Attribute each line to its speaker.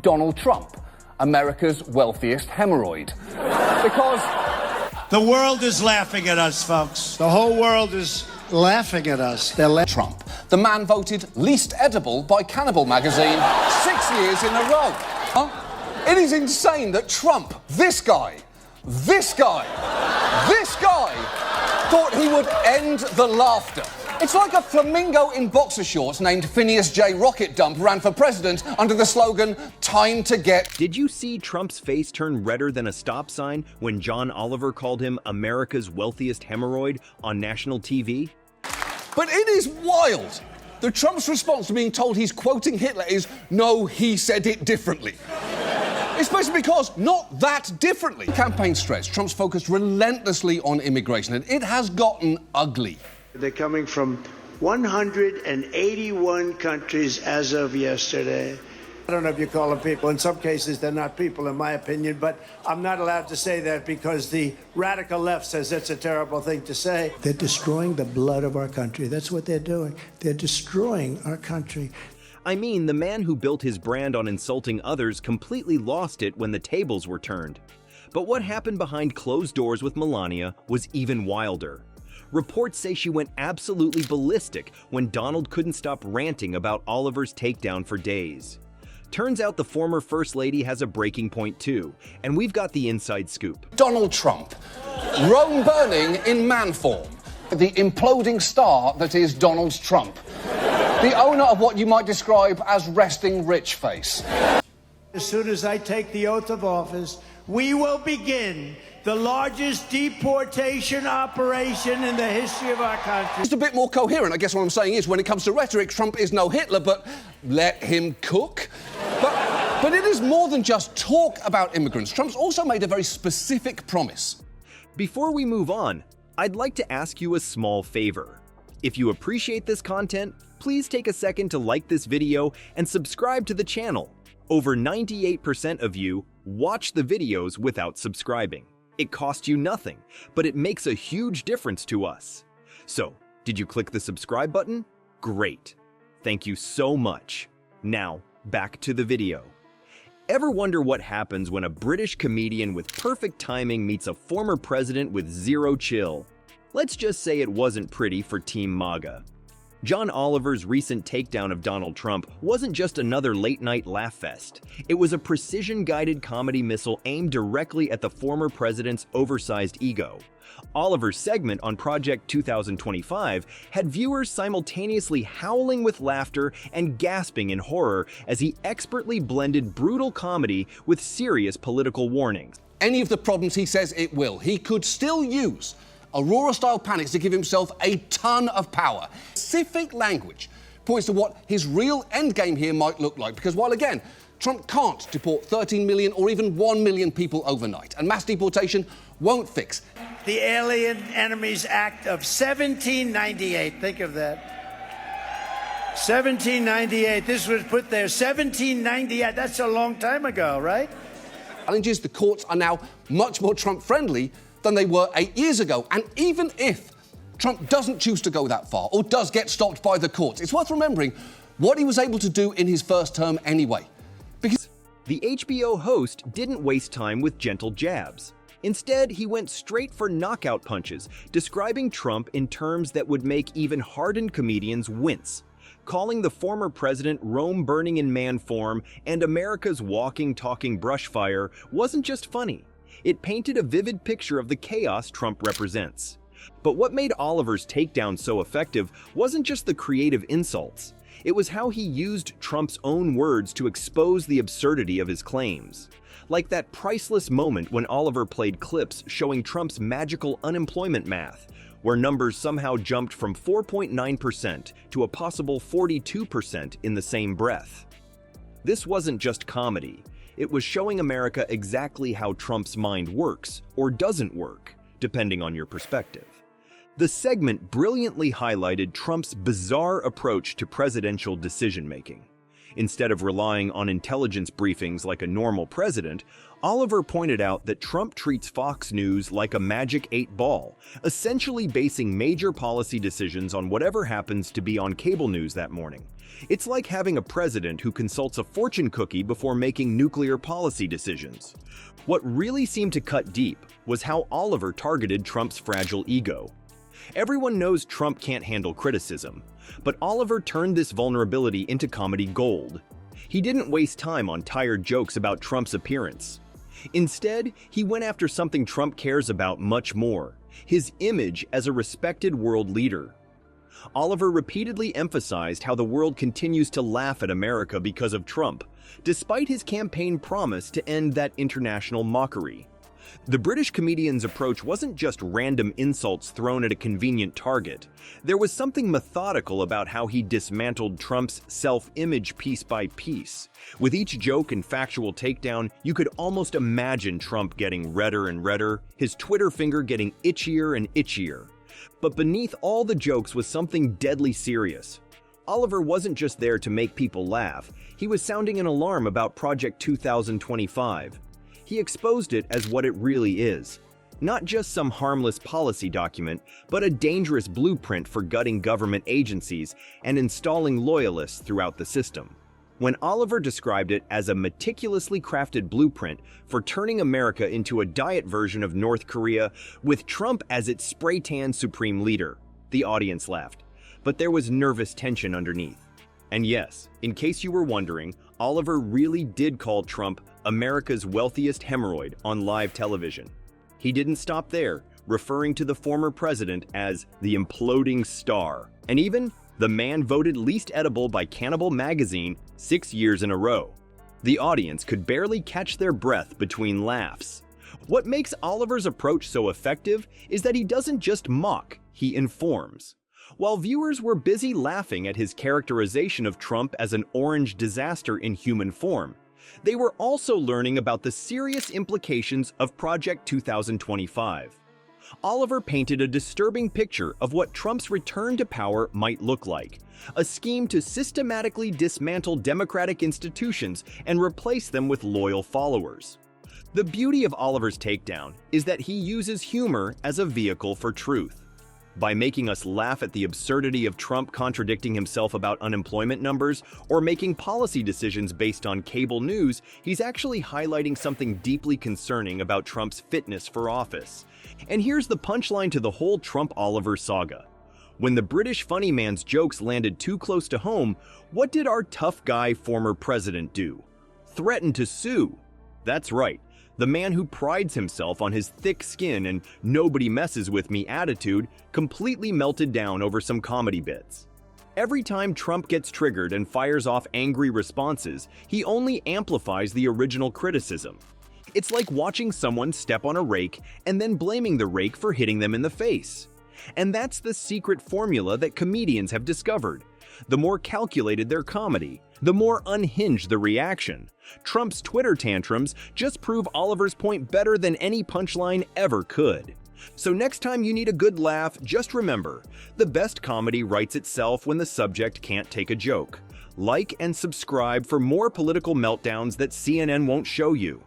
Speaker 1: Donald Trump, America's wealthiest hemorrhoid. Because
Speaker 2: the world is laughing at us, folks.
Speaker 3: The whole world is laughing at us.
Speaker 1: Trump, the man voted least edible by Cannibal magazine 6 years in a row. Huh? It is insane that Trump, this guy, thought he would end the laughter. It's like a flamingo in boxer shorts named Phineas J. Rocket Dump ran for president under the slogan, "Time to get..."
Speaker 4: Did you see Trump's face turn redder than a stop sign when John Oliver called him America's wealthiest hemorrhoid on national TV?
Speaker 1: But it is wild that Trump's response to being told he's quoting Hitler is, "No, he said it differently." Especially because not that differently. Campaign stress, Trump's focused relentlessly on immigration, and it has gotten ugly.
Speaker 5: They're coming from 181 countries as of yesterday.
Speaker 3: I don't know if you call them people. In some cases, they're not people, in my opinion, but I'm not allowed to say that because the radical left says it's a terrible thing to say. They're destroying the blood of our country. That's what they're doing. They're destroying our country.
Speaker 4: I mean, the man who built his brand on insulting others completely lost it when the tables were turned. But what happened behind closed doors with Melania was even wilder. Reports say she went absolutely ballistic when Donald couldn't stop ranting about Oliver's takedown for days. Turns out the former First Lady has a breaking point too, and we've got the inside scoop.
Speaker 1: Donald Trump, Rome burning in man form, the imploding star that is Donald Trump, the owner of what you might describe as resting rich face.
Speaker 3: As soon as I take the oath of office, we will begin the largest deportation operation in the history of our country.
Speaker 1: Just a bit more coherent, I guess what I'm saying is, when it comes to rhetoric, Trump is no Hitler, but let him cook. But it is more than just talk about immigrants. Trump's also made a very specific promise.
Speaker 4: Before we move on, I'd like to ask you a small favor. If you appreciate this content, please take a second to like this video and subscribe to the channel. Over 98% of you watch the videos without subscribing. It costs you nothing, but it makes a huge difference to us. So, did you click the subscribe button? Great. Thank you so much. Now, back to the video. Ever wonder what happens when a British comedian with perfect timing meets a former president with zero chill? Let's just say it wasn't pretty for Team MAGA. John Oliver's recent takedown of Donald Trump wasn't just another late-night laugh fest. It was a precision-guided comedy missile aimed directly at the former president's oversized ego. Oliver's segment on Project 2025 had viewers simultaneously howling with laughter and gasping in horror as he expertly blended brutal comedy with serious political warnings.
Speaker 1: Any of the problems he says it will, he could still use Aurora-style panics to give himself a ton of power. Specific language points to what his real endgame here might look like, because while again, Trump can't deport 13 million or even 1 million people overnight, and mass deportation won't fix
Speaker 3: The Alien Enemies Act of 1798. Think of that. 1798. This was put there. 1798. That's a long time ago, right?
Speaker 1: challenges. The courts are now much more Trump-friendly than they were 8 years ago. And even if Trump doesn't choose to go that far or does get stopped by the courts, it's worth remembering what he was able to do in his first term anyway. Because
Speaker 4: the HBO host didn't waste time with gentle jabs. Instead, he went straight for knockout punches, describing Trump in terms that would make even hardened comedians wince. Calling the former president Rome burning in man form and America's walking, talking brush fire wasn't just funny. It painted a vivid picture of the chaos Trump represents. But what made Oliver's takedown so effective wasn't just the creative insults. It was how he used Trump's own words to expose the absurdity of his claims. Like that priceless moment when Oliver played clips showing Trump's magical unemployment math, where numbers somehow jumped from 4.9% to a possible 42% in the same breath. This wasn't just comedy. It was showing America exactly how Trump's mind works, or doesn't work, depending on your perspective. The segment brilliantly highlighted Trump's bizarre approach to presidential decision-making. Instead of relying on intelligence briefings like a normal president, Oliver pointed out that Trump treats Fox News like a magic 8-ball, essentially basing major policy decisions on whatever happens to be on cable news that morning. It's like having a president who consults a fortune cookie before making nuclear policy decisions. What really seemed to cut deep was how Oliver targeted Trump's fragile ego. Everyone knows Trump can't handle criticism, but Oliver turned this vulnerability into comedy gold. He didn't waste time on tired jokes about Trump's appearance. Instead, he went after something Trump cares about much more: his image as a respected world leader. Oliver repeatedly emphasized how the world continues to laugh at America because of Trump, despite his campaign promise to end that international mockery. The British comedian's approach wasn't just random insults thrown at a convenient target. There was something methodical about how he dismantled Trump's self-image piece by piece. With each joke and factual takedown, you could almost imagine Trump getting redder and redder, his Twitter finger getting itchier and itchier. But beneath all the jokes was something deadly serious. Oliver wasn't just there to make people laugh, he was sounding an alarm about Project 2025. He exposed it as what it really is. Not just some harmless policy document, but a dangerous blueprint for gutting government agencies and installing loyalists throughout the system. When Oliver described it as a meticulously crafted blueprint for turning America into a diet version of North Korea with Trump as its spray-tan supreme leader, the audience laughed. But there was nervous tension underneath. And yes, in case you were wondering, Oliver really did call Trump America's wealthiest hemorrhoid on live television. He didn't stop there, referring to the former president as the imploding star, and even the man voted least edible by Cannibal magazine 6 years in a row. The audience could barely catch their breath between laughs. What makes Oliver's approach so effective is that he doesn't just mock, he informs. While viewers were busy laughing at his characterization of Trump as an orange disaster in human form, they were also learning about the serious implications of Project 2025. Oliver painted a disturbing picture of what Trump's return to power might look like, a scheme to systematically dismantle democratic institutions and replace them with loyal followers. The beauty of Oliver's takedown is that he uses humor as a vehicle for truth. By making us laugh at the absurdity of Trump contradicting himself about unemployment numbers or making policy decisions based on cable news, he's actually highlighting something deeply concerning about Trump's fitness for office. And here's the punchline to the whole Trump-Oliver saga. When the British funny man's jokes landed too close to home, what did our tough guy former president do? Threaten to sue. That's right. The man who prides himself on his thick skin and nobody messes with me attitude completely melted down over some comedy bits. Every time Trump gets triggered and fires off angry responses, he only amplifies the original criticism. It's like watching someone step on a rake and then blaming the rake for hitting them in the face. And that's the secret formula that comedians have discovered. The more calculated their comedy, the more unhinged the reaction. Trump's Twitter tantrums just prove Oliver's point better than any punchline ever could. So next time you need a good laugh, just remember, the best comedy writes itself when the subject can't take a joke. Like and subscribe for more political meltdowns that CNN won't show you.